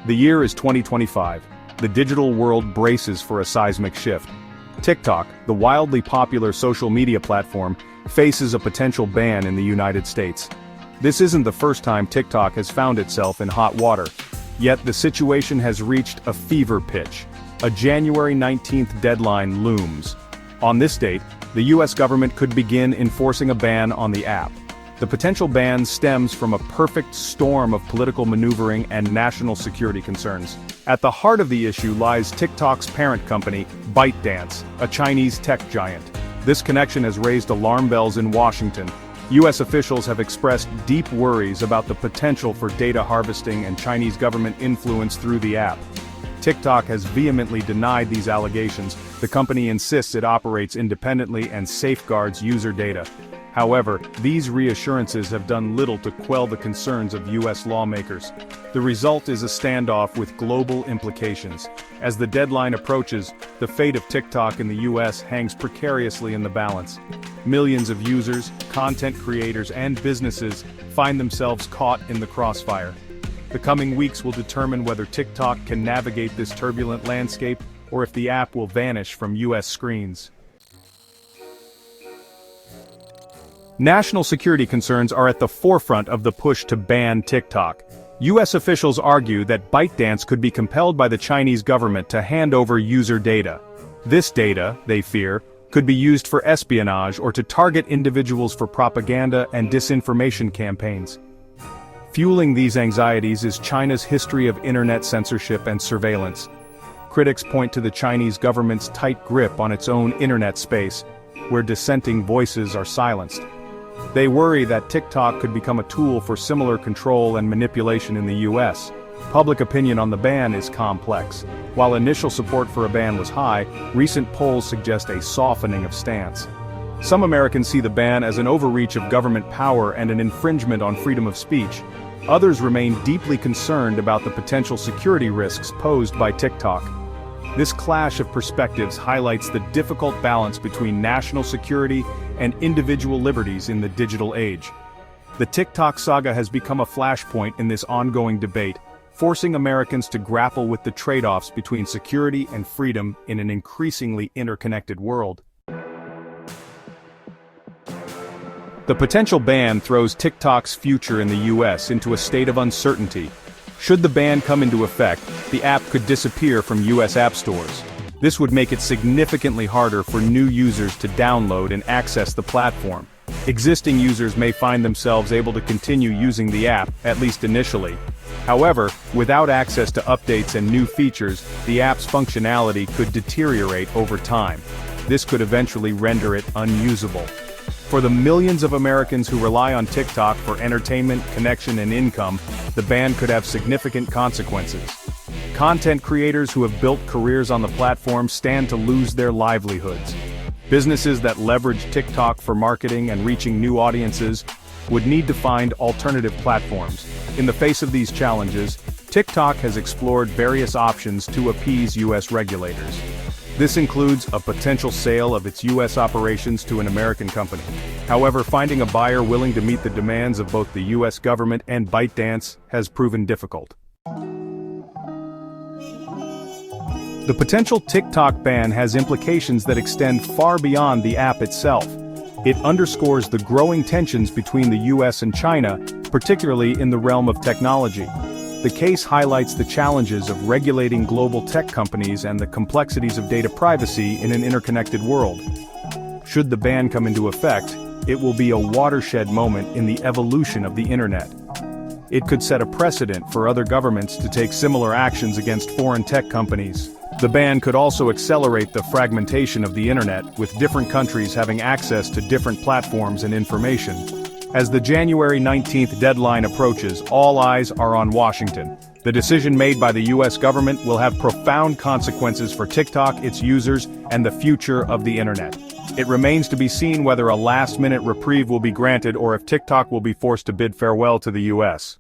The year is 2025. The digital world braces for a seismic shift. TikTok, the wildly popular social media platform, faces a potential ban in the United States. This isn't the first time TikTok has found itself in hot water. Yet the situation has reached a fever pitch. A January 19th deadline looms. On this date, the US government could begin enforcing a ban on the app. The potential ban stems from a perfect storm of political maneuvering and national security concerns. At the heart of the issue lies TikTok's parent company, ByteDance, a Chinese tech giant. This connection has raised alarm bells in Washington. US officials have expressed deep worries about the potential for data harvesting and Chinese government influence through the app. TikTok has vehemently denied these allegations. The company insists it operates independently and safeguards user data. However, these reassurances have done little to quell the concerns of US lawmakers. The result is a standoff with global implications. As the deadline approaches, the fate of TikTok in the US hangs precariously in the balance. Millions of users, content creators, and businesses find themselves caught in the crossfire. The coming weeks will determine whether TikTok can navigate this turbulent landscape, or if the app will vanish from US screens. National security concerns are at the forefront of the push to ban TikTok. US officials argue that ByteDance could be compelled by the Chinese government to hand over user data. This data, they fear, could be used for espionage or to target individuals for propaganda and disinformation campaigns. Fueling these anxieties is China's history of internet censorship and surveillance. Critics point to the Chinese government's tight grip on its own internet space, where dissenting voices are silenced. They worry that TikTok could become a tool for similar control and manipulation in the US. Public opinion on the ban is complex. While initial support for a ban was high, recent polls suggest a softening of stance. Some Americans see the ban as an overreach of government power and an infringement on freedom of speech. Others remain deeply concerned about the potential security risks posed by TikTok. This clash of perspectives highlights the difficult balance between national security and individual liberties in the digital age. The TikTok saga has become a flashpoint in this ongoing debate, forcing Americans to grapple with the trade-offs between security and freedom in an increasingly interconnected world. The potential ban throws TikTok's future in the US into a state of uncertainty. Should the ban come into effect, the app could disappear from US app stores. This would make it significantly harder for new users to download and access the platform. Existing users may find themselves able to continue using the app, at least initially. However, without access to updates and new features, the app's functionality could deteriorate over time. This could eventually render it unusable. For the millions of Americans who rely on TikTok for entertainment, connection, and income, the ban could have significant consequences. Content creators who have built careers on the platform stand to lose their livelihoods. Businesses that leverage TikTok for marketing and reaching new audiences would need to find alternative platforms. In the face of these challenges, TikTok has explored various options to appease US regulators. This includes a potential sale of its US operations to an American company. However, finding a buyer willing to meet the demands of both the US government and ByteDance has proven difficult. The potential TikTok ban has implications that extend far beyond the app itself. It underscores the growing tensions between the US and China, particularly in the realm of technology. The case highlights the challenges of regulating global tech companies and the complexities of data privacy in an interconnected world. Should the ban come into effect, it will be a watershed moment in the evolution of the internet. It could set a precedent for other governments to take similar actions against foreign tech companies. The ban could also accelerate the fragmentation of the internet, with different countries having access to different platforms and information. As the January 19th deadline approaches, all eyes are on Washington. The decision made by the US government will have profound consequences for TikTok, its users, and the future of the internet. It remains to be seen whether a last-minute reprieve will be granted or if TikTok will be forced to bid farewell to the US.